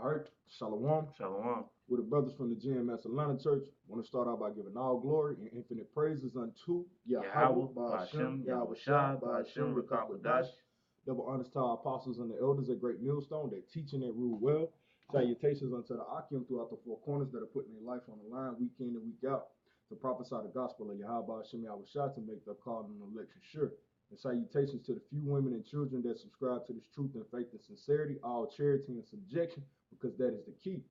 All right, Shalom. Shalom. We're the brothers from the GMS Atlanta Church. Want to start out by giving all glory and infinite praises unto Yahawah, Yahawah, Ba'ashem, Ba'ashem, Yahawashi, Yahawashi, Ba'ashem, Ba'ashem, Rakakwadash. Rakakwadash. Double honors to our apostles and the elders at Great Millstone. They teach and they rule well. Salutations unto the Akim throughout the four corners that are putting their life on the line week in and week out to prophesy the gospel of Yahawah, Ba'ashem, Yahawashi, to make their call and election sure. And salutations to the few women and children that subscribe to this truth and faith and sincerity, all charity and subjection, because that is the key.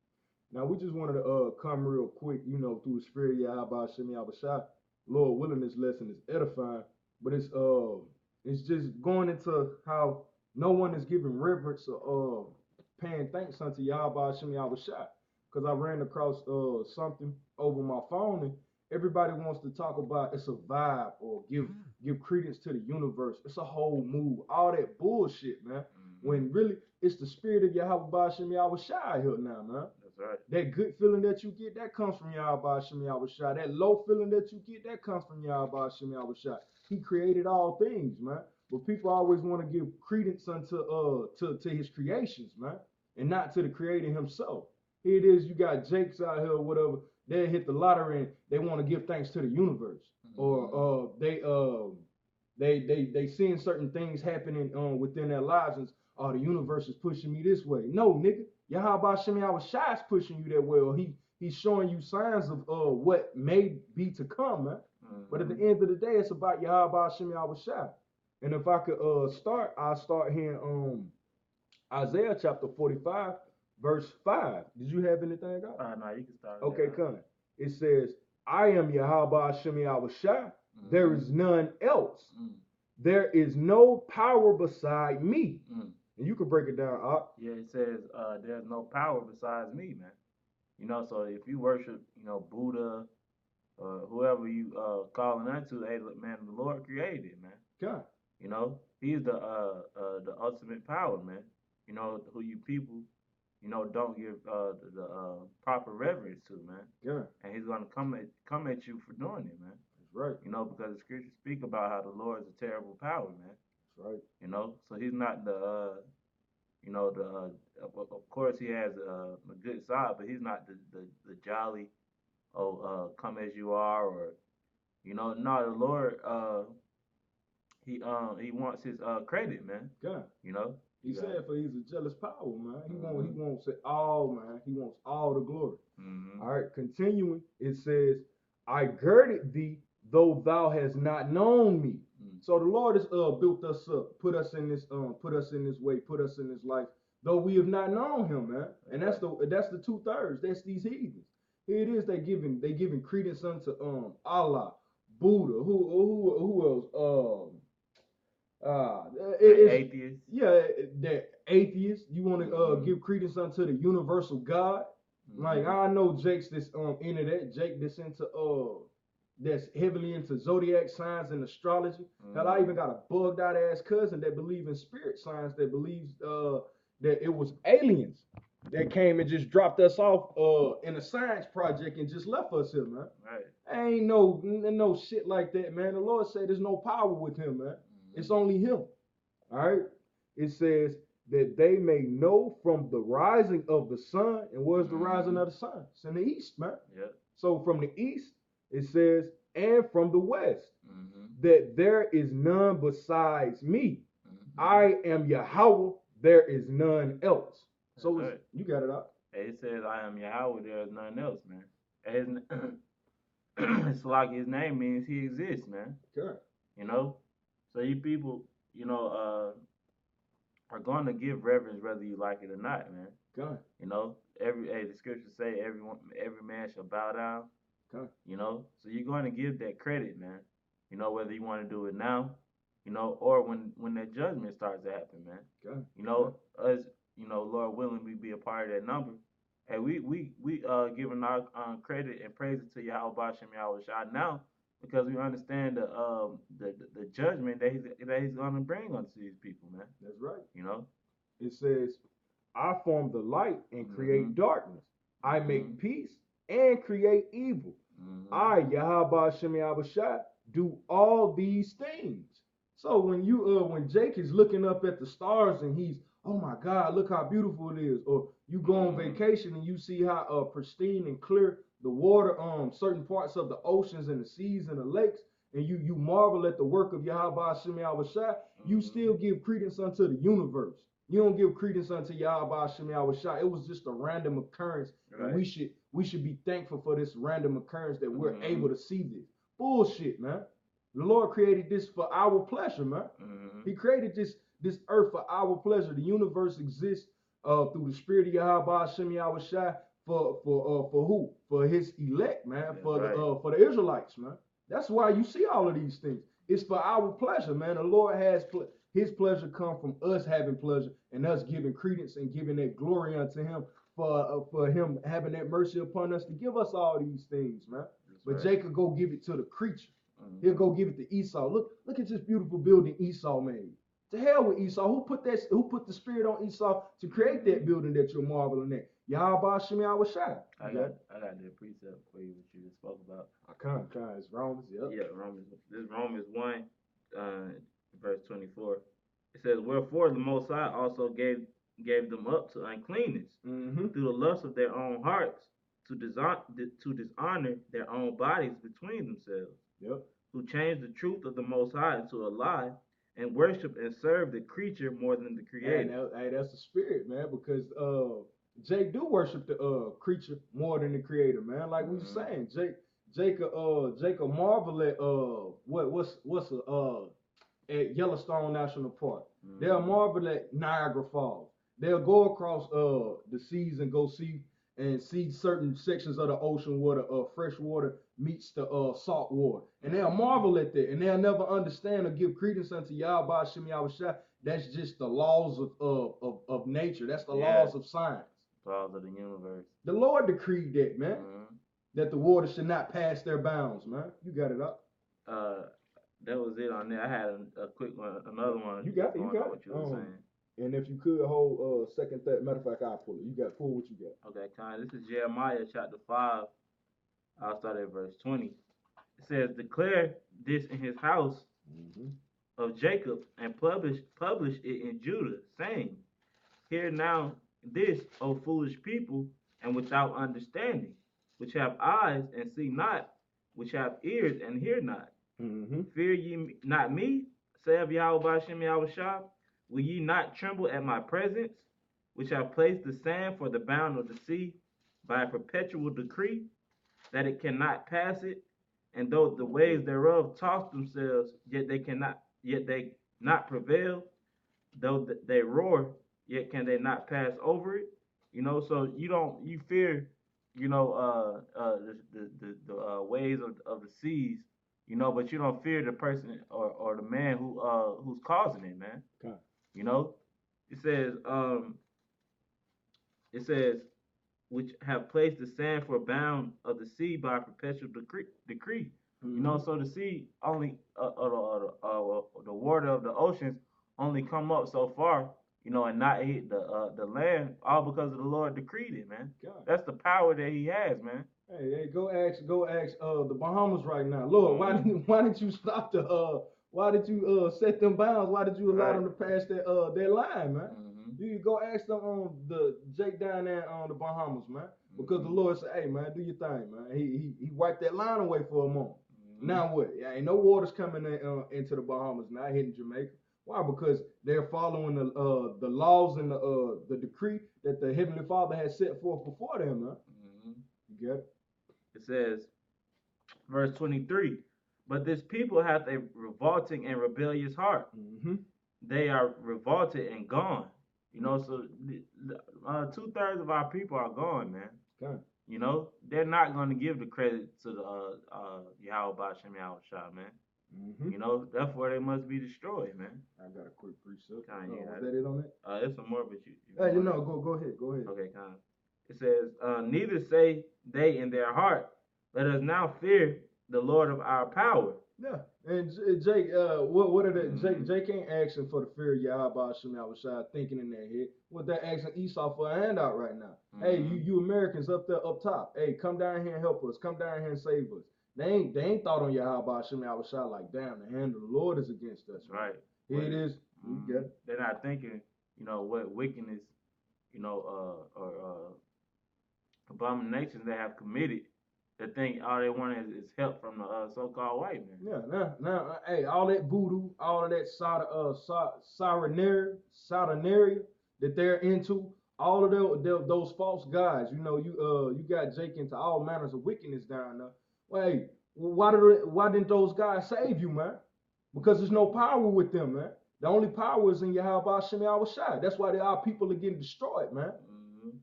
Now, we just wanted to come real quick, through the spirit of Yahawah, Shem Yahawashi. Lord willing, this lesson is edifying, but it's just going into how no one is giving reverence or paying thanks unto Yahawah, Shem Yahawashi. Because I ran across something over my phone, and everybody wants to talk about it's a vibe or give credence to the universe. It's a whole move, all that bullshit, man. When really it's the spirit of Yahawah, Shem Yahawashi here now, man. That's right. That good feeling that you get, that comes from Yahawah Shem Yahawashi. That low feeling that you get, that comes from Yahawah Shem Yahawashi. He created all things, man. But people always want to give credence unto to his creations, man, and not to the creator himself. Here it is, you got Jakes out here or whatever, they hit the lottery and they want to give thanks to the universe. Or they seeing certain things happening within their lives, and the universe is pushing me this way. No, nigga. Yahawah Shem Yahawashi is pushing you that way, or he's showing you signs of what may be to come, man. But at the end of the day, it's about Yahawah Shem Yahawashi. And if I could I'll start here in Isaiah chapter 45, verse 5. Did you have anything else? No, you can start. Okay, come. It says, I am Yahawah Shem Yahawashi. There is none else. There is no power beside me. And you can break it down, Yeah, it says there's no power besides me, man. So if you worship, Buddha or whoever you calling unto, hey, look, man, the Lord created it, man. God. He's the ultimate power, man. Who you people, don't give the proper reverence to, man. Yeah. And he's gonna come at you for doing it, man. That's right. Because the scriptures speak about how the Lord is a terrible power, man. That's right. So he's not the of course he has a good side, but he's not the jolly, come as you are, or no, the Lord he wants his credit, man. God. He Yeah. said for he's a jealous power, man. He wants it all, man. He wants all the glory. All right, continuing, it says, I girded thee, though thou hast not known me. So the Lord has built us up, put us in this way, put us in this life, though we have not known him, man. And that's the 2/3. That's these heathens. Here it is, they giving credence unto Allah, Buddha, who else? Atheist. Yeah, that atheist. You want to give credence unto the universal God. Like I know Jake's this into that. Jake this into that's heavily into zodiac signs and astrology. Hell, I even got a bugged out ass cousin that believes in spirit science, that believes that it was aliens that came and just dropped us off in a science project and just left us here, man. Right. Ain't no shit like that, man. The Lord said there's no power with him, man. It's only him. All right. It says that they may know from the rising of the sun. And where's the rising of the sun? It's in the east, man. Yeah. So from the east, it says, and from the west, that there is none besides me. I am Yahawah, there is none else. So right. You got it out. It says, I am Yahawah, there is none else, man. It's like his name means he exists, man. Okay. So you people, are going to give reverence whether you like it or not, man. Okay. The scriptures say every man shall bow down. Okay. So you're going to give that credit, man. Whether you want to do it now, or when that judgment starts to happen, man. Okay. Us, Lord willing, we be a part of that number. Hey, we giving our credit and praises to Yahawah Shem Yahawashi now, because we understand the judgment that he's going to bring unto these people, man. That's right. It says, I form the light and create darkness. I make peace and create evil. I, Yahawah Shem Yahawashi, do all these things. So when Jake is looking up at the stars and he's, oh my God, look how beautiful it is, or you go on vacation and you see how pristine and clear the water, certain parts of the oceans and the seas and the lakes, and you marvel at the work of Yahawah Shem Yahawashi, you still give credence unto the universe. You don't give credence unto Yahawah Shem Yahawashi. It was just a random occurrence, and we should be thankful for this random occurrence that we're able to see this. Bullshit, man. The Lord created this for our pleasure, man. He created this earth for our pleasure. The universe exists through the spirit of Yahawah Shem Yahawashi for who? For his elect, man. For the Israelites, man. That's why you see all of these things. It's for our pleasure, man. The Lord has his pleasure come from us having pleasure and us giving credence and giving that glory unto him for him having that mercy upon us to give us all these things, man. But Jacob go give it to the creature. He'll go give it to Esau. Look at this beautiful building Esau made. To hell with Esau. Who put the spirit on Esau to create that building that you're marveling at? Yahawah Shem Yahawashi. I got the precept for you, what you just spoke about. It's Romans, Yeah, Romans. This Romans 1, verse 24. It says, wherefore the Most High also gave them up to uncleanness through the lust of their own hearts, to dishonor their own bodies between themselves. Who changed the truth of the Most High into a lie, and worship and serve the creature more than the Creator. Hey, that's the spirit, man, because Jake do worship the creature more than the Creator, man. Like we were saying, Jacob marvel at what's at Yellowstone National Park. They'll marvel at Niagara Falls. They'll go across the seas and go see certain sections of the ocean where the fresh water meets the salt water. And they'll marvel at that. And they'll never understand or give credence unto Yahawah Shem Yahawashi. That's just the laws of nature. That's the laws of science. Laws of the universe. The Lord decreed that, man. That the water should not pass their bounds, man. You got it up. That was it on there. I had a quick one, another one. You got it. What you were saying. And if you could hold second, third, matter of fact, I'll pull it. You got pull what you got. Okay, kind. This is Jeremiah chapter 5. I'll start at verse 20. It says, declare this in his house of Jacob and publish it in Judah, saying, hear now this, O foolish people, and without understanding, which have eyes and see not, which have ears and hear not. Fear ye not me, saith Yahawah Shem Yahawashi? Will ye not tremble at my presence, which have placed the sand for the bound of the sea by a perpetual decree, that it cannot pass it? And though the waves thereof toss themselves, yet they not prevail. Though they roar, yet can they not pass over it. You know, so you fear, the waves of the seas, but you don't fear the person or the man who's causing it, man. Okay. It says, which have placed the sand for bound of the sea by perpetual decree. So the sea only, the water of the oceans only come up so far, and not hit the land, all because of the Lord decreed it, man. God. That's the power that He has, man. Hey, go ask the Bahamas right now, Lord. Why did you stop why did you set them bounds? Why did you allow them to pass their line, man? You go ask them on the Jake down there on the Bahamas, man. Because the Lord said, hey, man, do your thing, man. He wiped that line away for a moment. Now what? Ain't no waters coming into the Bahamas, not hitting Jamaica. Why? Because they're following the laws and the decree that the Heavenly Father has set forth before them, man. You get it? It says, verse 23, but this people hath a revolting and rebellious heart. They are revolted and gone. So 2/3 of our people are gone, man. Okay. They're not going to give the credit to the Yahawah Shem Yahawashi, man. Therefore they must be destroyed, man. I got a quick precept. Is that it on that? It's some more, but you hey, go ahead. Okay, kind. It says, neither say they in their heart, let us now fear the Lord of our power. Yeah, and Jake, what are the Jake ain't asking for the fear of Yahawah Shem Yahawashi thinking in their head. What they're asking Esau for a handout right now. Hey, you Americans up there up top. Hey, come down here and help us. Come down here and save us. They ain't thought on Yahawah Shem Yahawashi like, damn, the hand of the Lord is against us. Right. Here it is. We get it. They're not thinking, what wickedness, or abominations they have committed. They think all they want is help from the so-called white man. Yeah, now, hey, all that voodoo, all of that Saturnalia that they're into, all of those false gods. You got Jake into all manners of wickedness down there. Well, hey, why didn't those guys save you, man? Because there's no power with them, man. The only power is in Yahawah Shem Yahawashi. That's why our people are getting destroyed, man.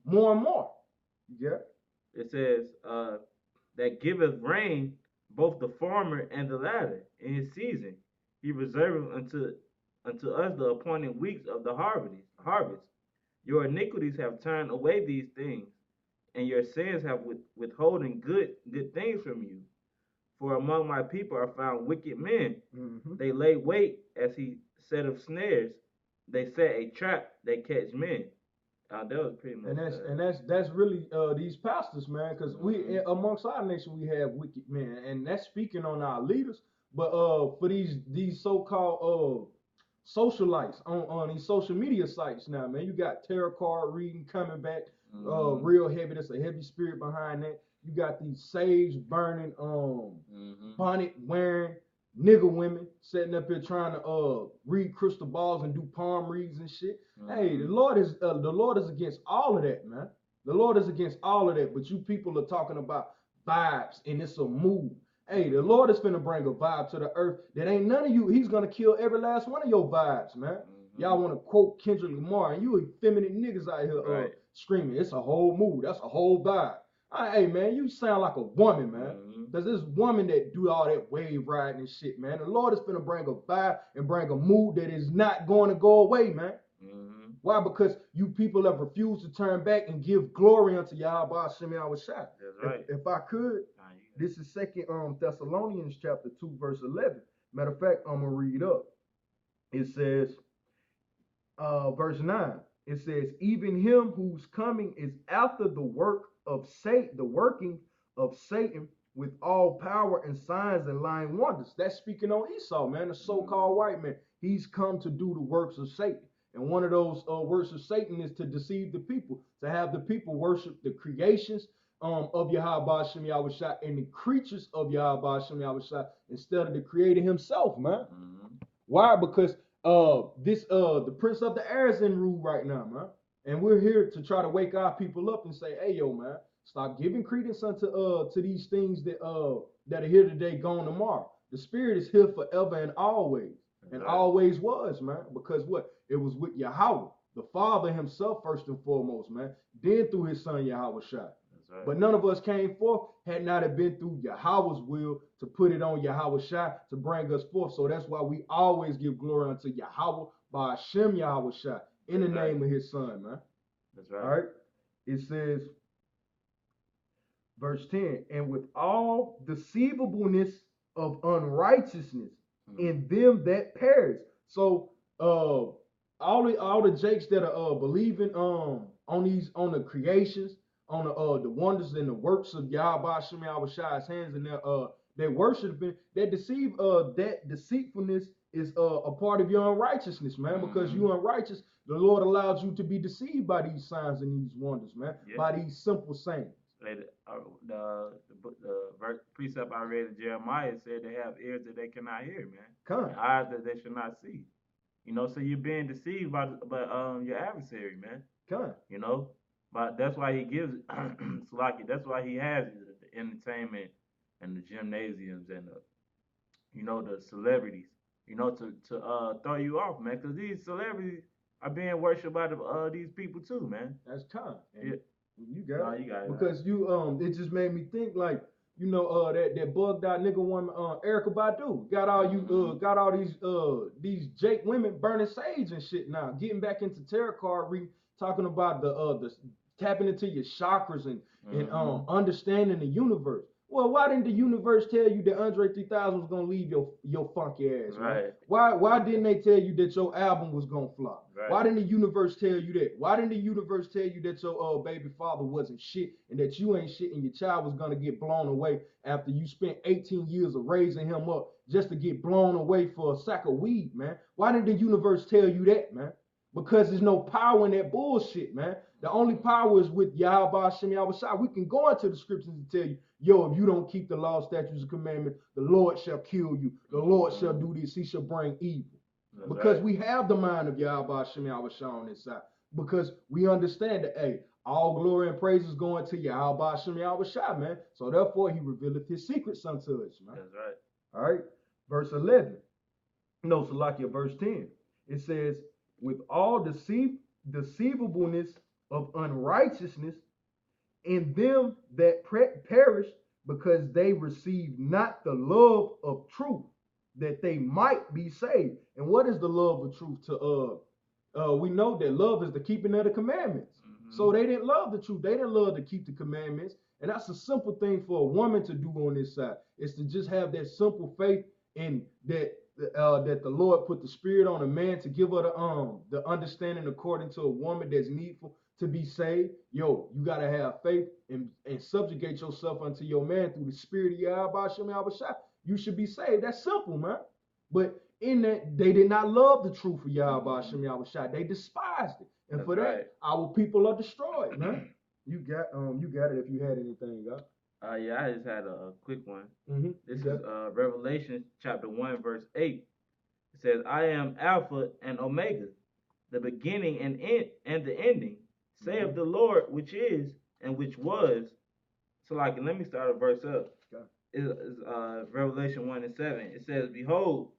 More and more. Yeah. It says, that giveth rain, both the former and the latter, in his season. He reserveth unto us the appointed weeks of the harvest. Your iniquities have turned away these things, and your sins have withholden good things from you. For among my people are found wicked men. They lay wait, as he said of snares. They set a trap, they catch men. That was pretty much. And that's really these pastors, man, because we amongst our nation we have wicked men, and that's speaking on our leaders. But for these so-called socialites on these social media sites now, man, you got tarot card reading coming back, real heavy. There's a heavy spirit behind that. You got these sage burning, bonnet wearing nigger women sitting up here trying to read crystal balls and do palm reads and shit. Hey, the Lord is against all of that, man. The Lord is against all of that. But you people are talking about vibes and it's a mood. Hey, the Lord is finna bring a vibe to the earth that ain't none of you. He's gonna kill every last one of your vibes, man. Y'all want to quote Kendrick Lamar, and you effeminate niggas out here screaming. It's a whole mood. That's a whole vibe. Hey, man, you sound like a woman, man. Because this woman that do all that wave riding and shit, man. The Lord is finna bring a vibe and bring a mood that is not going to go away, man. Why? Because you people have refused to turn back and give glory unto Yahawah Shem Yahawashi. That's right. If I could, this is 2 Thessalonians chapter 2, verse 11. Matter of fact, I'm going to read up. It says, verse 9, it says, even him whose coming is after the work of Satan, the working of Satan with all power and signs and lying wonders. That's speaking on Esau, man, the so-called white man. He's come to do the works of Satan. And one of those works of Satan is to deceive the people, to have the people worship the creations of Yahawah Shem Yahawashi and the creatures of Yahawah Shem Yahawashi instead of the creator himself, man. Why? Because the prince of the air is in rule right now, man. And we're here to try to wake our people up and say, hey, yo, man, stop giving credence unto to these things that are here today, gone tomorrow. The spirit is here forever and always. And always was, man. Because what? It was with Yahawah, the Father himself, first and foremost, man. Then through his son, Yahawashi. Right. But none of us came forth had not have been through Yahawah's will to put it on Yahawashi to bring us forth. So that's why we always give glory unto Yahawah by Hashem Yahawashi in the name of his son, man. That's right. All right. It says, verse 10, and with all deceivableness of unrighteousness in them that perish. So all the jakes that are believing on the creations, on the wonders and the works of Yahawah Shem Yahawashi's hands, and their worshiping, that deceitfulness is a part of your unrighteousness, man. Because you unrighteous, the Lord allows you to be deceived by these signs and these wonders, man. By these simple sayings. The precept I read in Jeremiah said they have ears that they cannot hear, man. And eyes that they should not see. So you're being deceived by your adversary, man. But that's why he gives that's why he has the entertainment and the gymnasiums and the celebrities, to throw you off, man. Because these celebrities are being worshipped by these people too, man. That's time. Yeah. You got it. You got it. Because it just made me think like, that bugged out nigga woman, Erykah Badu, got all these Jake women burning sage and shit now, getting back into tarot card reading, talking about the tapping into your chakras and understanding the universe. Well, why didn't the universe tell you that Andre 3000 was gonna leave your funky ass, man? Right. Why didn't they tell you that your album was gonna flop? Right. Why didn't the universe tell you that? Why didn't the universe tell you that your baby father wasn't shit and that you ain't shit and your child was gonna get blown away after you spent 18 years of raising him up just to get blown away for a sack of weed, man? Why didn't the universe tell you that, man? Because there's no power in that bullshit, man. The only power is with Yahawah Shem Yahawashi. We can go into the scriptures and tell you, yo, if you don't keep the law, statutes, and commandments, the Lord shall kill you. The Lord shall do this. He shall bring evil. That's because right. we have the mind of Yahawah Shem Yahawashi on this side. Because we understand that, hey, all glory and praise is going to Yahawah Shem Yahawashi, man. So therefore, he revealeth his secrets unto us, man. That's right. All right. Verse 11. No, Salakia, verse 10. It says, with all deceivableness of unrighteousness in them that perish, because they receive not the love of truth, that they might be saved. And what is the love of truth? We know that love is the keeping of the commandments. So they didn't love the truth. They didn't love to keep the commandments. And that's a simple thing for a woman to do on this side. Is to just have that simple faith in that the Lord put the spirit on a man to give her the understanding according to a woman that's needful to be saved. Yo, you gotta have faith and subjugate yourself unto your man through the spirit of Yahawah Shem Yahawashi. You should be saved. That's simple, man. But in that, they did not love the truth of Yahawah Shem Yahawashi. They despised it. And for that, our people are destroyed, man. You got it if you had anything, God. Yeah, I just had a quick one. Mm-hmm. This is Revelation chapter 1, verse 8. It says, I am Alpha and Omega, the beginning and the ending, saith the Lord, which is and which was. So, like, let me start a verse up. Okay. It's Revelation 1 and 7. It says, behold,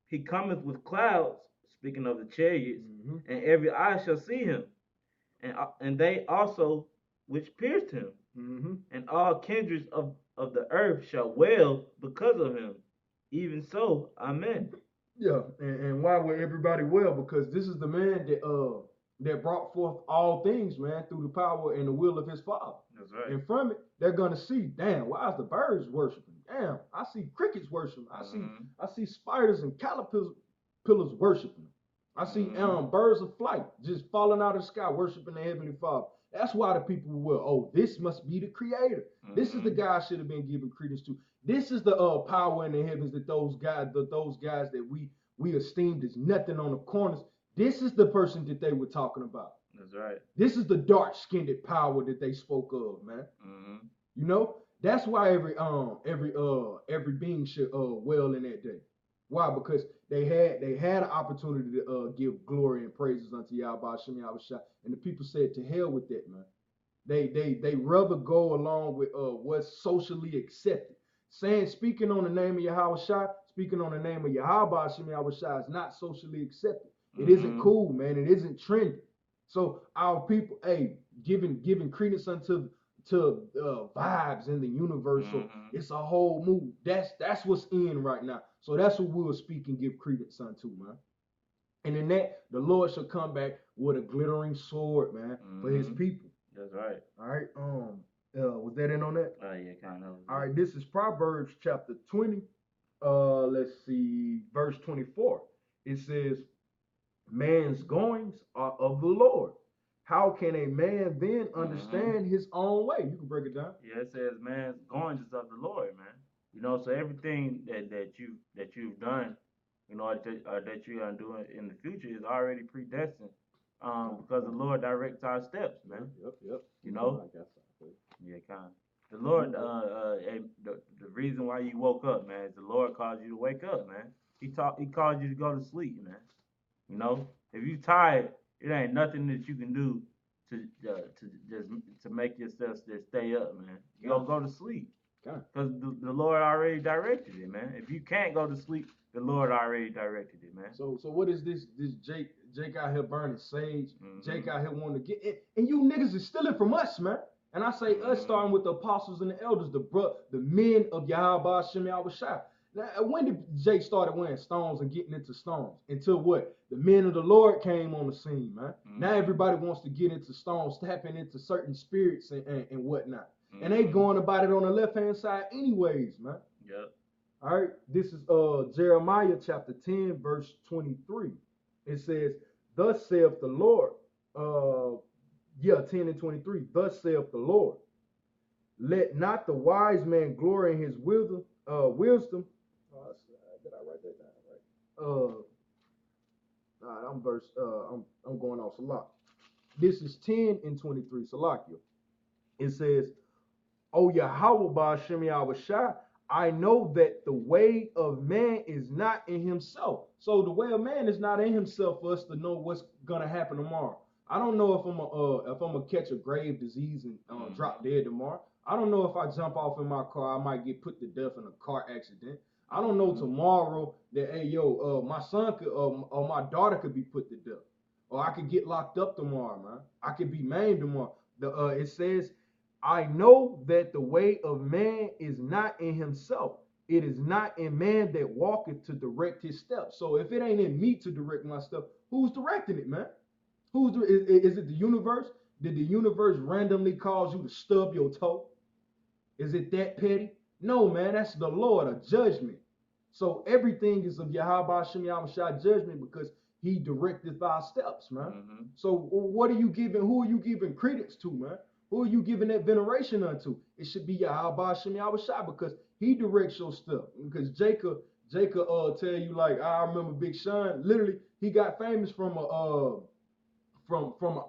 he cometh with clouds, speaking of the chariots, and every eye shall see him, and they also which pierced him, and all kindreds of the earth shall wail because of him. Even so, amen. Yeah, and why would everybody wail? Because this is the man that brought forth all things, man, through the power and the will of his Father. That's right. And from it, they're gonna see, damn, why is the birds worshiping? Damn, I see crickets worshiping. I see spiders and caterpillars worshiping. I see birds of flight just falling out of the sky worshiping the Heavenly Father. That's why the people will, oh, this must be the Creator. This is the guy I should have been giving credence to. This is the power in the heavens that those guys that we esteemed as nothing on the corners. This is the person that they were talking about. That's right. This is the dark-skinned power that they spoke of, man. You know, that's why every being should wail in that day. Why? Because they had an opportunity to give glory and praises unto Yahawah Shem Yahawashi, and the people said, to hell with that, man. They rather go along with what's socially accepted. Speaking on the name of Yahawashi, speaking on the name of Yahawah Shem Yahawashi is not socially accepted. It isn't cool, man. It isn't trendy. So our people, giving credence unto vibes in the universe. So it's a whole move. That's what's in right now. So that's what we'll speak and give credence unto, man. And in that, the Lord shall come back with a glittering sword, man, for his people. That's right. All right. Was that in on that? Yeah, kind of. All right. This is Proverbs chapter 20. Let's see, verse 24. It says, man's goings are of the Lord. How can a man then understand his own way? You can break it down. Yeah, it says man's goings is of the Lord, man. You know, so everything that you've done, you know, that you're gonna do in the future is already predestined. Because the Lord directs our steps, man. Yep. You know? Yeah, kind of. The Lord, the reason why you woke up, man, is the Lord caused you to wake up, man. He caused you to go to sleep, man. You know, if you tired, it ain't nothing that you can do to make yourself just stay up, man. You gonna go to sleep, because the Lord already directed it, man. If you can't go to sleep, the Lord already directed it, man. So what is this Jake out here burning sage? Jake out here wanting to get it, and you niggas is stealing from us, man. And I say us, starting with the apostles and the elders, the men of Yahawah Shem Yahawashi. Now, when did Jake started wearing stones and getting into stones? Until what? The men of the Lord came on the scene, man. Now everybody wants to get into stones, tapping into certain spirits and whatnot. And they going about it on the left-hand side anyways, man. Yep. All right, this is Jeremiah chapter 10, verse 23. It says, thus saith the Lord, 10 and 23, thus saith the Lord, let not the wise man glory in his wisdom. Did I write that down right? I'm going off Salak. This is 10 and 23, Salakia. It says, O Yahawah Ba'Shem Yahawashi, I know that the way of man is not in himself. So the way of man is not in himself for us to know what's gonna happen tomorrow. I don't know if I'm gonna catch a grave disease and drop dead tomorrow. I don't know if I jump off in my car, I might get put to death in a car accident. I don't know tomorrow that my son could or my daughter could be put to death, or I could get locked up tomorrow, man. I could be maimed tomorrow. It says, I know that the way of man is not in himself. It is not in man that walketh to direct his steps. So if it ain't in me to direct my steps, who's directing it, man? Is it the universe? Did the universe randomly cause you to stub your toe? Is it that petty? No, man, that's the Lord, a judgment. So everything is of Yahawah Shem Yahawashi judgment because he directed our steps, man. So what are you giving? Who are you giving credence to, man? Who are you giving that veneration unto? It should be Yahawah Shem Yahawashi because he directs your steps. Because Jacob tell you, like, I remember Big Sean, literally, he got famous from an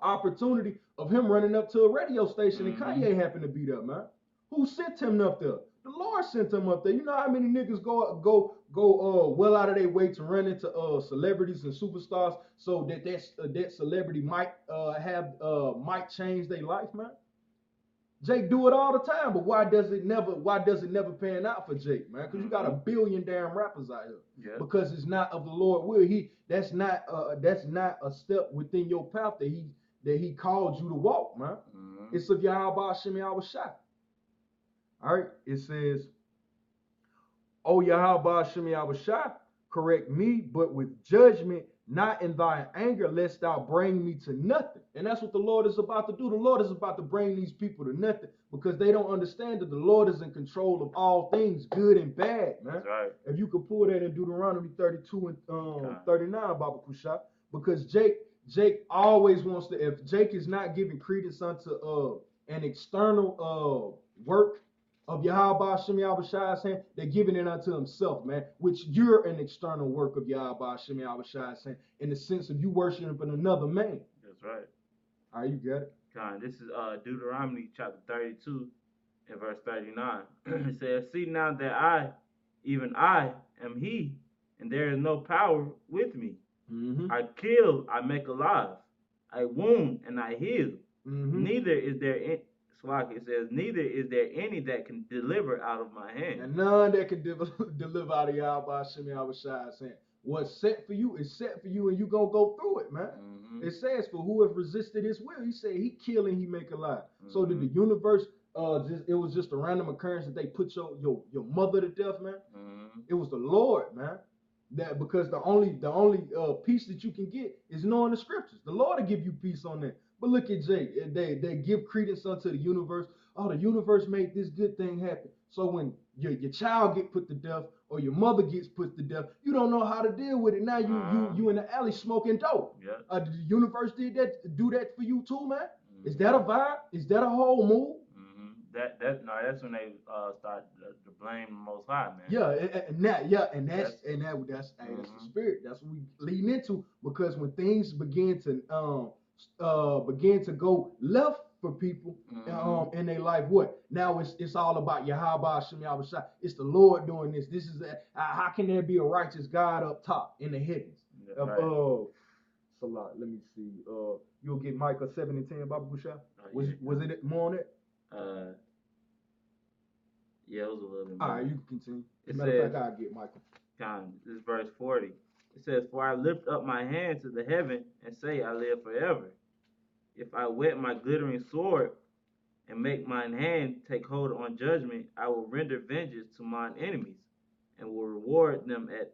opportunity of him running up to a radio station and Kanye happened to be there, man. Who sent him up there? The Lord sent him up there. You know how many niggas go well out of their way to run into celebrities and superstars so that celebrity might change their life, man. Jake do it all the time, but why does it never pan out for Jake, man? Because you got a billion damn rappers out here. Yeah. Because it's not of the Lord will. That's not a step within your path that he called you to walk, man. It's of Yahawah Shem Yahawashi. All right, it says, O Yahawah Shem Yahawashi, correct me, but with judgment, not in thy anger, lest thou bring me to nothing. And that's what the Lord is about to do. The Lord is about to bring these people to nothing because they don't understand that the Lord is in control of all things, good and bad, man. That's right. If you could pull that in Deuteronomy 32 and 39, Baba Kusha, because Jake always wants to, if Jake is not giving credence unto an external work of Yahawah Shem Yahawashi saying, they're giving it unto himself, man, which you're an external work of Yahawah Shem Yahawashi saying, in the sense of you worshiping another man. That's right. All right, you got it. This is Deuteronomy chapter 32 and verse 39. It says, see now that I, even I, am he, and there is no power with me. I kill, I make alive. I wound, and I heal. Neither is there it says, neither is there any that can deliver out of my hand. And none that can deliver out of Yahawah Shem Yahawashi saying, what's set for you is set for you, and you gonna go through it, man. It says, for who have resisted his will, he said he kill and he make alive. So did the universe, it was just a random occurrence that they put your mother to death, man? It was the Lord, man. That because the only peace that you can get is knowing the scriptures. The Lord will give you peace on that. But look at Jake. They give credence unto the universe. Oh, the universe made this good thing happen. So when your child get put to death or your mother gets put to death, you don't know how to deal with it. Now you in the alley smoking dope. Yeah. The universe do that for you too, man. Is that a vibe? Is that a whole move? That's when they start to blame the Most High, man. That's the spirit. That's what we leading into, because when things begin to go left for people in their life, what now? It's all about Yahawah Shem Yahawashi. It's the Lord doing this. This is how can there be a righteous God up top in the heavens? Salah. Let me see. You'll get Micah 7 and 10, Baba Kusha. Was it more on it? Yeah, it was a little bit more. All right, you can continue. Matter of fact, I'll get Michael. This is verse 40. It says, for I lift up my hand to the heaven and say, I live forever. If I whet my glittering sword and make mine hand take hold on judgment, I will render vengeance to mine enemies and will reward them that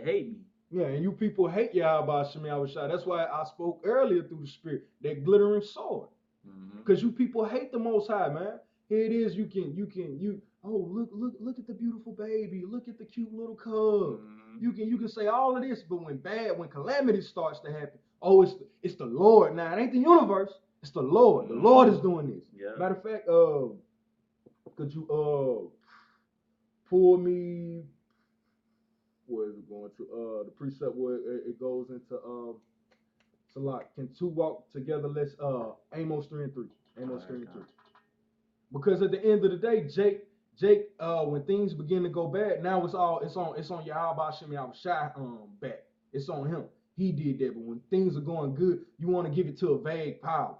hate me. Yeah, and you people hate Yahawah Shem Yahawashi. That's why I spoke earlier through the spirit, that glittering sword. Because you people hate the Most High, man. Here it is. Oh, look at the beautiful baby. Look at the cute little cub. You can say all of this, but when calamity starts to happen, oh, it's the Lord. Now it ain't the universe. It's the Lord. The Lord is doing this. Yeah. Matter of fact, could you pull me? Where is it going to? The precept where it goes into Salak. Can two walk together? Let's Amos 3:3. Amos 3:3. Because at the end of the day, Jake, when things begin to go bad, now it's on Yahawah Yahawashi back. It's on him. He did that. But when things are going good, you want to give it to a vague power.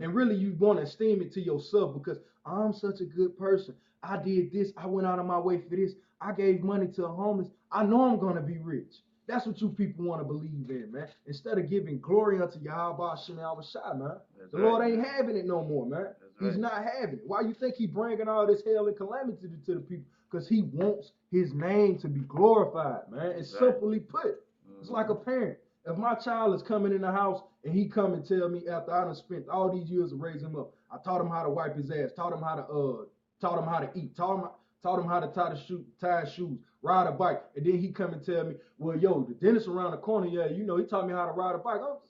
And really you want to esteem it to yourself because I'm such a good person. I did this. I went out of my way for this. I gave money to the homeless. I know I'm going to be rich. That's what you people want to believe in, man. Instead of giving glory unto Yahawah Yahawashi, man. The Lord ain't having it no more, man. He's not having it. Why you think he bringing all this hell and calamity to the people? Because he wants his name to be glorified, man. It's simply put. It's like a parent. If my child is coming in the house and he come and tell me after I done spent all these years of raising him up, I taught him how to wipe his ass, taught him how to eat, taught him how to tie his shoes, ride a bike, and then he come and tell me, well, yo, the dentist around the corner, yeah, you know, he taught me how to ride a bike. What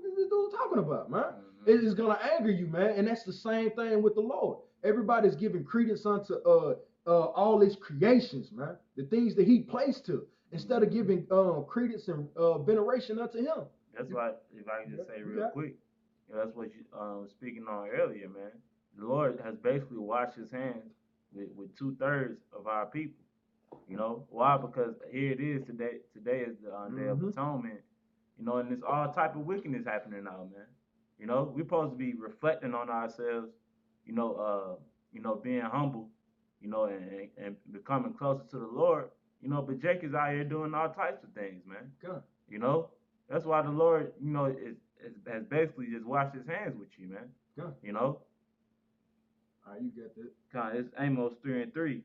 is this dude talking about, man? It is gonna anger you, man, and that's the same thing with the Lord. Everybody's giving credence unto all his creations, man, the things that he placed to, instead of giving credence and veneration unto him. That's why, if I can just say real quick, you know, that's what you speaking on earlier, man. The Lord has basically washed his hands with 2/3 of our people. You know why? Because here it is today. Today is the Day of Atonement. You know, and there's all type of wickedness happening now, man. You know, we're supposed to be reflecting on ourselves. You know, being humble. You know, and becoming closer to the Lord. You know, but Jake is out here doing all types of things, man. Good. You know, that's why the Lord, you know, has basically just washed his hands with you, man. Good. You know. All right, you get that. It's Amos 3:3.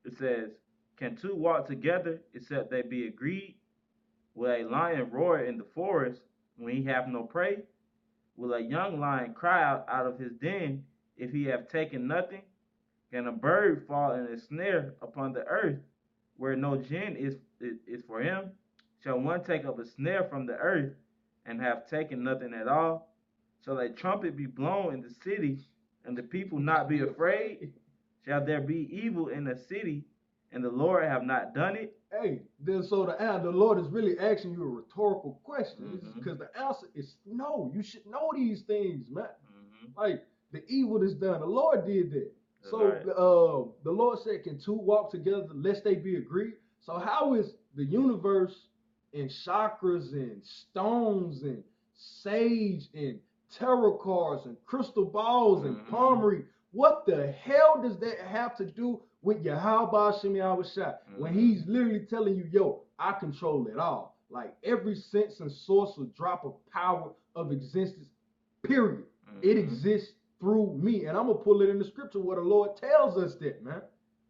It says, "Can two walk together except they be agreed? Will a lion roar in the forest when he have no prey? Will a young lion cry out of his den if he have taken nothing? Can a bird fall in a snare upon the earth where no gin is for him? Shall one take up a snare from the earth and have taken nothing at all? Shall a trumpet be blown in the city and the people not be afraid? Shall there be evil in the city and the Lord have not done it?" Hey, so the Lord is really asking you a rhetorical question because the answer is no. You should know these things, man. Like the evil that's done, the Lord did that. That's so right. The Lord said, "Can two walk together lest they be agreed?" So how is the universe and chakras and stones and sage and tarot cards and crystal balls and palmery? What the hell does that have to do with Yahawah Yahawashi when he's literally telling you, yo, I control it all. Like every sense and source or drop of power of existence, period. It exists through me. And I'm going to pull it in the scripture where the Lord tells us that, man.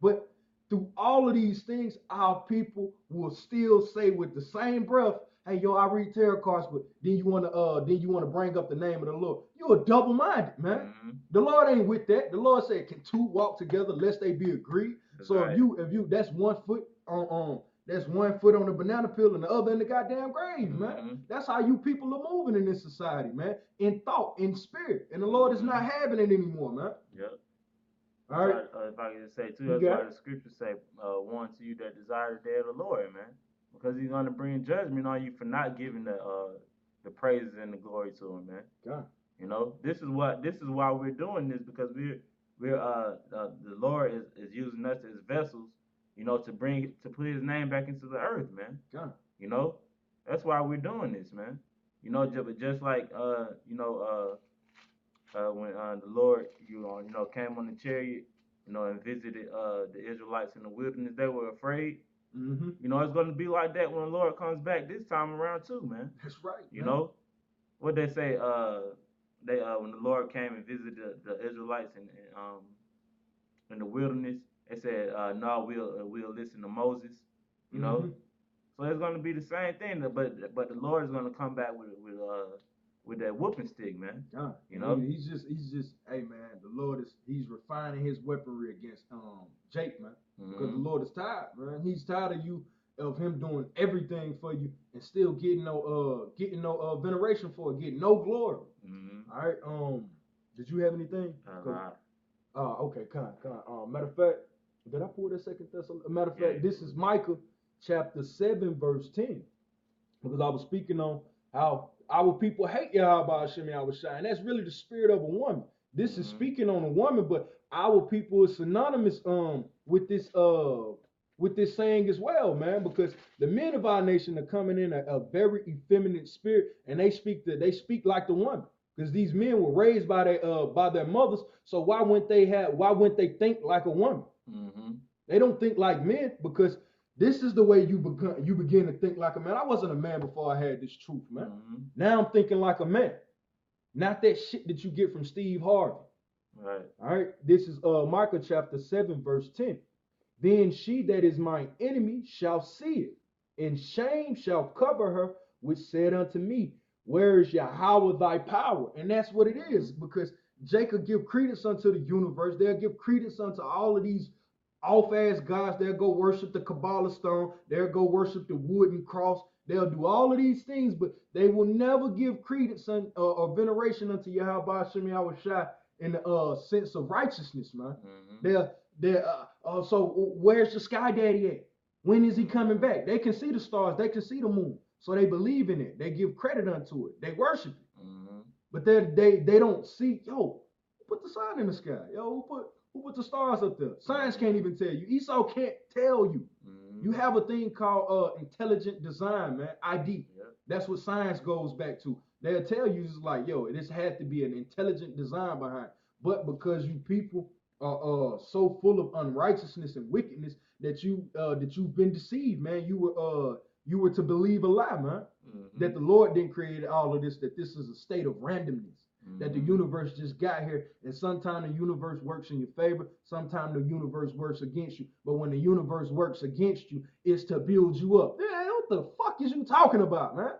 But through all of these things, our people will still say with the same breath, hey, yo, I read tarot cards, but then you want to bring up the name of the Lord. You're double-minded, man. The Lord ain't with that. The Lord said, "Can two walk together lest they be agreed?" That's so right. if you that's one foot on the banana peel and the other in the goddamn grave, man. That's how you people are moving in this society, man. In thought, in spirit, and the Lord is not having it anymore, man. Yep. All right. If I can just say too, that's why the scriptures say, "One to you that desire the day of the Lord," man, because He's going to bring judgment on you for not giving the praises and the glory to Him, man. God. You know, this is why we're doing this, because the Lord is using us as vessels, you know, to put His name back into the earth, man. God. You know, that's why we're doing this, man. You know, just like when the Lord, you know, came on the chariot, you know, and visited the Israelites in the wilderness, they were afraid. You know, it's going to be like that when the Lord comes back this time around too, man. That's right. You know, what they say, when the Lord came and visited the Israelites in the wilderness, they said, "No, we'll listen to Moses." You know, so it's going to be the same thing, but the Lord is going to come back with with that whooping stick, man. God, You know, he's just, hey man, the Lord he's refining his weaponry against Jake, man, because the Lord is tired, man. He's tired of him doing everything for you and still getting no veneration for it, getting no glory. All right, did you have anything? Okay, kind. Matter of fact, did I pull that Second Thessalonians? Matter of fact, this is Micah chapter 7, verse 10, because I was speaking on how our people hate Yahawah Hashem Yahawashi, and that's really the spirit of a woman. This is speaking on a woman, but our people is synonymous with this saying as well, man, because the men of our nation are coming in a very effeminate spirit, and they speak like the woman, because these men were raised by their mothers. So why wouldn't they think like a woman? They don't think like men, because this is the way you begin to think like a man. I wasn't a man before I had this truth, man. Now I'm thinking like a man. Not that shit that you get from Steve Harvey. Right. All right. This is Micah chapter 7, verse 10. Then she that is mine enemy shall see it, and shame shall cover her, which said unto me, where is Yahawah thy power? And that's what it is, because Jacob give credence unto the universe. They'll give credence unto all of these off-ass gods. They'll go worship the Kabbalah stone. They'll go worship the wooden cross. They'll do all of these things, but they will never give credence or veneration unto Yahawashi Hashem Yahawashi in the sense of righteousness, man. So where's the sky daddy at? When is he coming back? They can see the stars. They can see the moon. So they believe in it. They give credit unto it. They worship it. But they don't see, yo, who put the sun in the sky? Yo, who put the stars up there? Science can't even tell you. Esau can't tell you. You have a thing called intelligent design, man. ID. That's what science goes back to. They'll tell you, it's like, yo, this had to be an intelligent design behind it. But because you people are so full of unrighteousness and wickedness that you've been deceived, man. You were to believe a lie, man. That the Lord didn't create all of this, that this is a state of randomness. That the universe just got here, and sometimes the universe works in your favor, sometimes the universe works against you. But when the universe works against you, it's to build you up. Yeah, what the fuck is you talking about, man?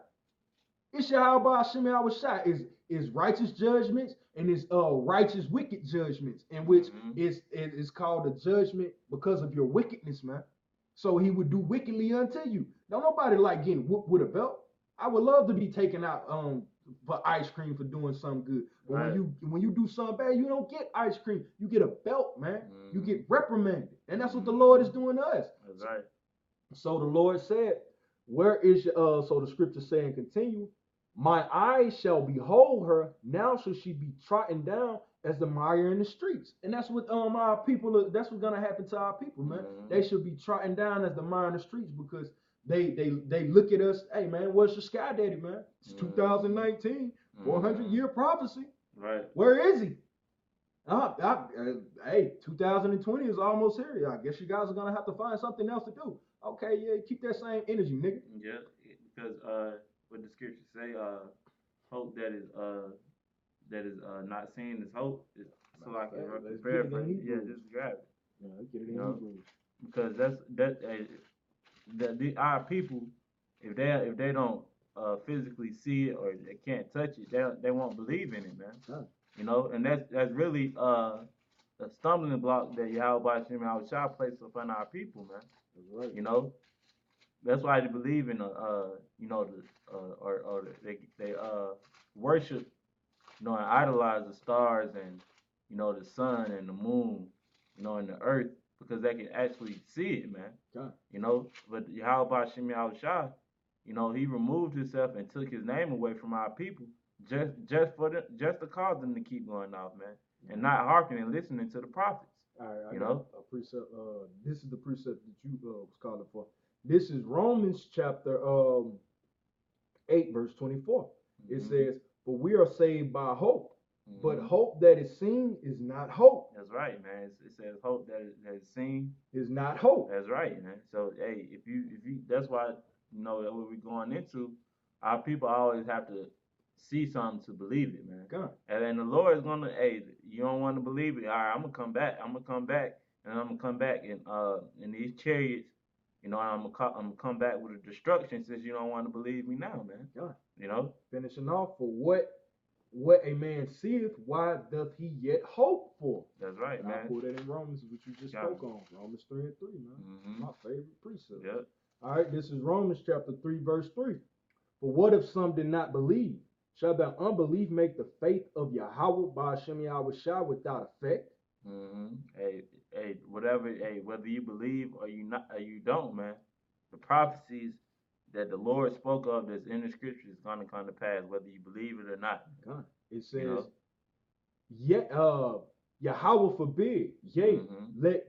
It's Yahawah Hashem Yahawashi is righteous judgments and it's righteous wicked judgments, in which is called a judgment because of your wickedness, man. So he would do wickedly unto you. Don't nobody like getting whooped with a belt. I would love to be taken out for ice cream for doing something good. But when you do something bad, you don't get ice cream. You get a belt, man. You get reprimanded. And that's what the Lord is doing to us. That's right. So the Lord said, where is your, so the scripture saying continue, my eyes shall behold her, now shall she be trodden down as the mire in the streets. And that's what our people, that's what's gonna happen to our people, man. They should be trodden down as the mire in the streets, because they look at us, hey man, where's your sky daddy, man? It's 2019, 400-year prophecy. Right. Where is he? Hey, 2020 is almost here. I guess you guys are gonna have to find something else to do. Okay, yeah, keep that same energy, nigga. Yeah, because what the scriptures say, hope that is not seen is hope. It's so like a paraphrase. Yeah, just grab it. Yeah, get it in Hebrew. Because our people, if they don't physically see it or they can't touch it, they won't believe in it, man. Huh. You know, and that's really a stumbling block that Yahawashi Hashem Yahawashi placed upon our people, man. That's right. You know, that's why they believe in they worship, and idolize the stars and the sun and the moon, and the earth, because they can actually see it, man. God. But Yahawashi Hashem Yahawashi, he removed himself and took his name away from our people just to cause them to keep going off, man, and not hearkening and listening to the prophets. All right, I got a precept. This is the precept that you was calling for. This is Romans chapter 8, verse 24. It says, "For we are saved by hope, but hope that is seen is not hope." That's right, man. It says hope that is seen is not hope. That's right, man. So hey, if you that's why that what we're going into, our people always have to see something to believe it, man. God. And then the Lord is gonna, hey, you don't want to believe it. All right, I'm gonna come back, and I'm gonna come back in these chariots, I'm gonna come back with a destruction, since you don't want to believe me now, man. God. You know. Finish mention off for what a man seeth, why doth he yet hope for? That's right, And man. I put that in Romans, which you just spoke on. Romans 3:3, man. My favorite precept. Yep. All right, this is Romans chapter 3, verse 3. For what if some did not believe? Shall their unbelief make the faith of Yahawah by Hashem Yahawashi without effect? Whether you believe or you don't, man, the prophecies that the Lord spoke of that's in the scripture is gonna come to pass, whether you believe it or not. It says, Yahawah forbid, yea, let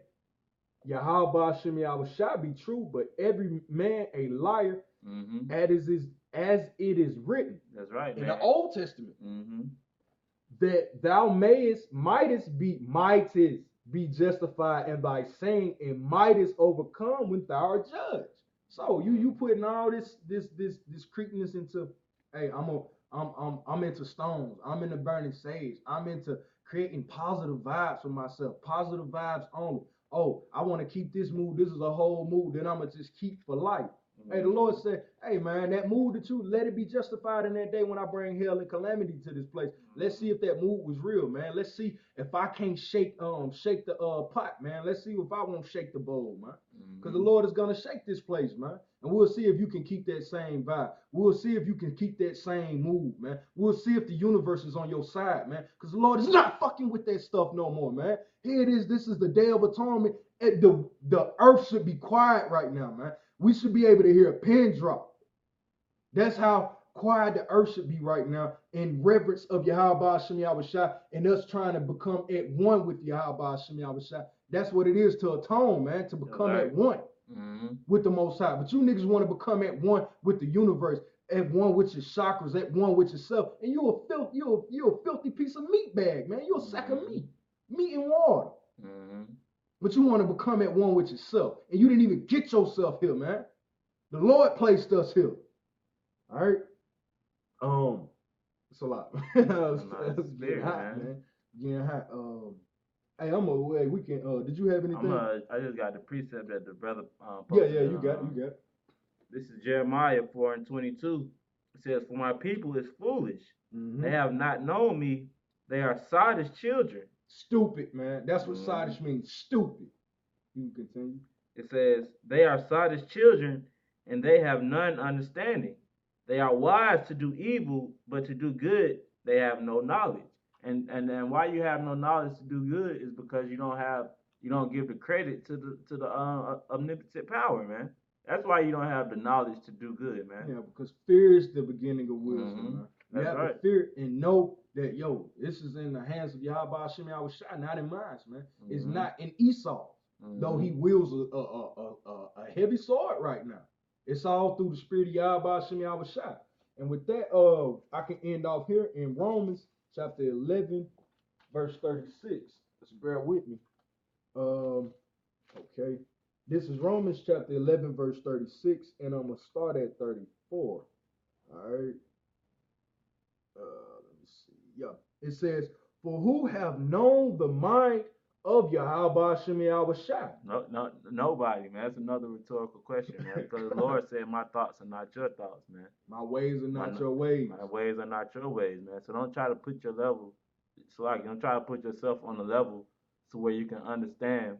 Yahawah Hashem Yahawashi be true, but every man a liar, as it is written. That's right, in man. the Old Testament. That thou mightest be justified in thy saying, and mightest overcome when thou art judged. So you putting all this creepiness into, hey, I'm into stones, I'm into burning sage, I'm into creating positive vibes for myself, positive vibes only. Oh, I want to keep this mood. This is a whole mood that I'm gonna just keep for life. Hey, the Lord said, hey, man, that mood that you let it be justified in that day when I bring hell and calamity to this place. Let's see if that mood was real, man. Let's see if I can't shake the pot, man. Let's see if I won't shake the bowl, man. Because the Lord is going to shake this place, man. And we'll see if you can keep that same vibe. We'll see if you can keep that same mood, man. We'll see if the universe is on your side, man. Because the Lord is not fucking with that stuff no more, man. Here it is. This is the Day of Atonement. The earth should be quiet right now, man. We should be able to hear a pin drop. That's how quiet the earth should be right now, in reverence of Yahawah Hashem Yahawashi and us trying to become at one with Yahawah Hashem Yahawashi. That's what it is to atone, man, to become at one with the Most High. But you niggas want to become at one with the universe, at one with your chakras, at one with yourself, and you're a filthy piece of meat bag, man. You're a sack of meat and water. But you want to become at one with yourself. And you didn't even get yourself here, man. The Lord placed us here. All right? It's a lot. It's getting hot, man. Getting hot. Hey, we can, did you have anything? I just got the precept that the brother posted. Yeah, you got it. This is Jeremiah 4:22. It says, for my people is foolish. They have not known me. They are sottish children. Stupid, man. That's what sottish means. Stupid. You can continue. It says, they are sottish children, and they have none understanding. They are wise to do evil, but to do good, they have no knowledge. And then why you have no knowledge to do good is because you don't give the credit to the omnipotent power, man. That's why you don't have the knowledge to do good, man. Yeah, because fear is the beginning of wisdom, man. You have right. to fear and know that, this is in the hands of Yahawah Hashem Yahawashi, not in mine, man. It's not in Esau, though he wields a heavy sword right now. It's all through the spirit of Yahawah Hashem Yahawashi. And with that, I can end off here in Romans chapter 11, verse 36. Just bear with me. Okay. This is Romans chapter 11, verse 36, and I'm going to start at 34. All right. Let me see. Yeah. It says, for who have known the mind of Yahawah Hashem Yahawashi? No, nobody, man. That's another rhetorical question, man. Because the Lord said, my thoughts are not your thoughts, man. My ways are not your ways. My ways are not your ways, man. So don't try to put your level, don't try to put yourself on a level to where you can understand,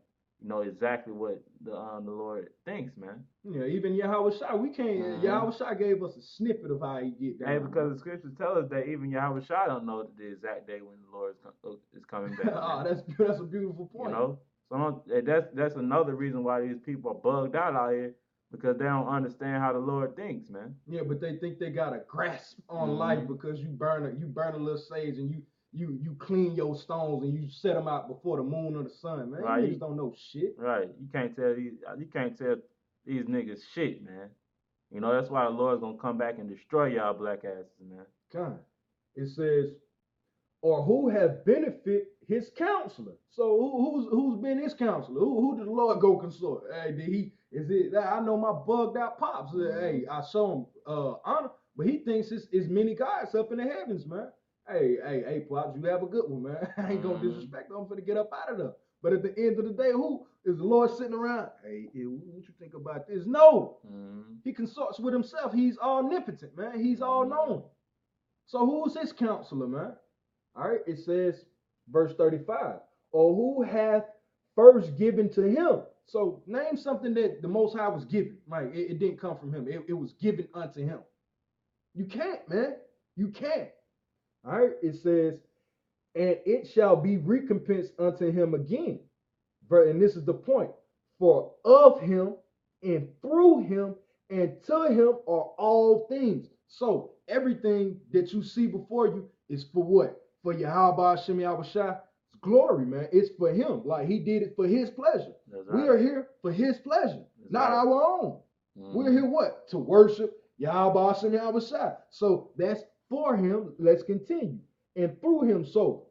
exactly what the Lord thinks, man. Yeah, even Yahawashi, we can't. Yahawashi gave us a snippet of how he get down. Hey, because the scriptures tell us that even Yahawashi don't know the exact day when the Lord is coming back. Oh, that's a beautiful point. So that's another reason why these people are bugged out here, because they don't understand how the Lord thinks, man. Yeah, but they think they got a grasp on life because you burn a little sage and you clean your stones and you set them out before the moon or the sun, man. Right. You niggas don't know shit. Right. You can't tell these niggas shit, man. That's why the Lord's gonna come back and destroy y'all black asses, man. God. It says, or who have benefit his counselor. So who's been his counselor? Who did the Lord go consort? Hey, I know my bugged out pops. Hey, I show him honor, but he thinks it's many guys up in the heavens, man. Hey, pops, you have a good one, man. I ain't gonna disrespect them. I'm finna get up out of there. But at the end of the day, who is the Lord sitting around? Hey, what you think about this? No. He consorts with himself. He's omnipotent, man. He's all knowing. So who's his counselor, man? All right, it says, verse 35, or who hath first given to him. So name something that the Most High was given. Like it didn't come from him. It was given unto him. You can't, man. You can't. All right, it says, and it shall be recompensed unto him again. And this is the point. For of him and through him and to him are all things. So everything that you see before you is for what? For Yahawah Shem Yahawashi. It's glory, man. It's for him. Like he did it for his pleasure. That's We right. are here for his pleasure, That's not right. our own. We're here what? To worship Yahawah Shem Yahawashi. So that's for him. Let's continue. And through him. So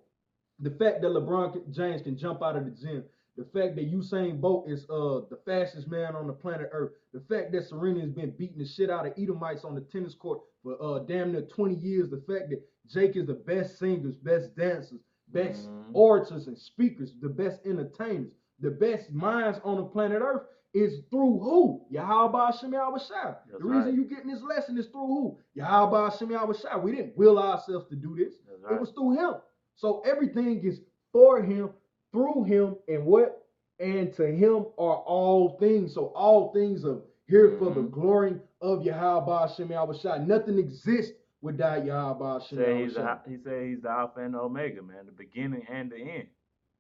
the fact that LeBron James can jump out of the gym, the fact that Usain Bolt is the fastest man on the planet Earth, the fact that Serena has been beating the shit out of Edomites on the tennis court for damn near 20 years, the fact that Jake is the best singers, best dancers, best orators and speakers, the best entertainers, the best minds on the planet Earth is through who? Yahawah Shem Yahawashi. The reason you getting this lesson is through who? Yahawah Shem Yahawashi. We didn't will ourselves to do this. It was through him. So everything is for him, through him, and what? And to him are all things. So all things are here for the glory of Yahawah Shem Yahawashi. Nothing exists without Yahawah Shem Yahawashi. He said he's the Alpha and the Omega, man, the beginning and the end.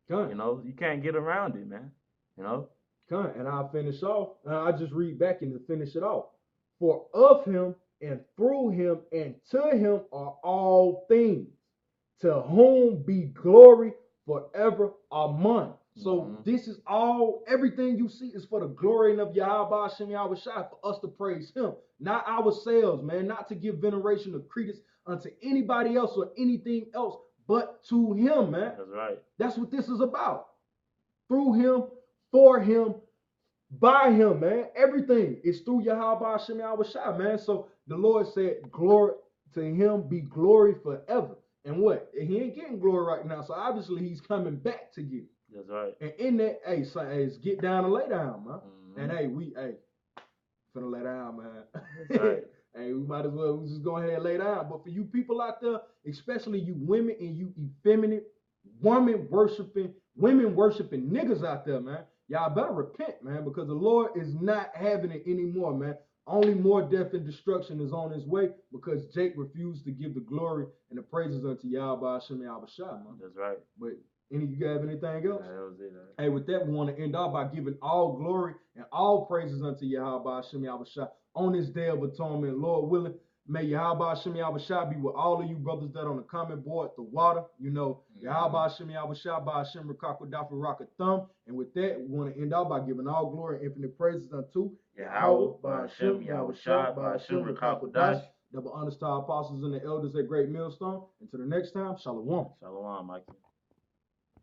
Come. You know, you can't get around it, man. You know? Come, and I'll finish off. I'll just read back and finish it off. For of him and through him and to him are all things, to whom be glory forever. Amen. So this is all, everything you see is for the glory of Yahawah Shem Yahawashi, for us to praise him, not ourselves, man, not to give veneration or credence unto anybody else or anything else, but to him, man. That's right. That's what this is about. Through him, for him, by him, man. Everything is through Yahawah Shem Yahawashi, man. So the Lord said, glory to him be glory forever. And what? He ain't getting glory right now. So obviously he's coming back to get it. That's right. And in that, hey, son, it's get down and lay down, man. And hey, we finna lay down, man. That's right. Hey, we might as well just go ahead and lay down. But for you people out there, especially you women and you effeminate, women worshiping niggas out there, man, y'all better repent, man, because the Lord is not having it anymore, man. Only more death and destruction is on his way because Jake refused to give the glory and the praises unto Yahawah Shem Yahawashi, man. That's right. But you guys have anything else? Yeah, that was it. Hey, with that, we want to end off by giving all glory and all praises unto Yahawah Shem Yahawashi on this day of atonement. Lord willing, may Yahawah Shem Yahawashi be with all of you brothers that on the comment board, the water, you know, Yahawah Shem Yahawashi by Hashem Rakakwadafa Raka Thumb. And with that, we want to end off by giving all glory and infinite praises unto Yahawah by Hashem Yahawashi by Hashem Rakakwadafa. Double honors to our apostles and the elders at Great Millstone. Until the next time, Shalom. Shalom, Mikey.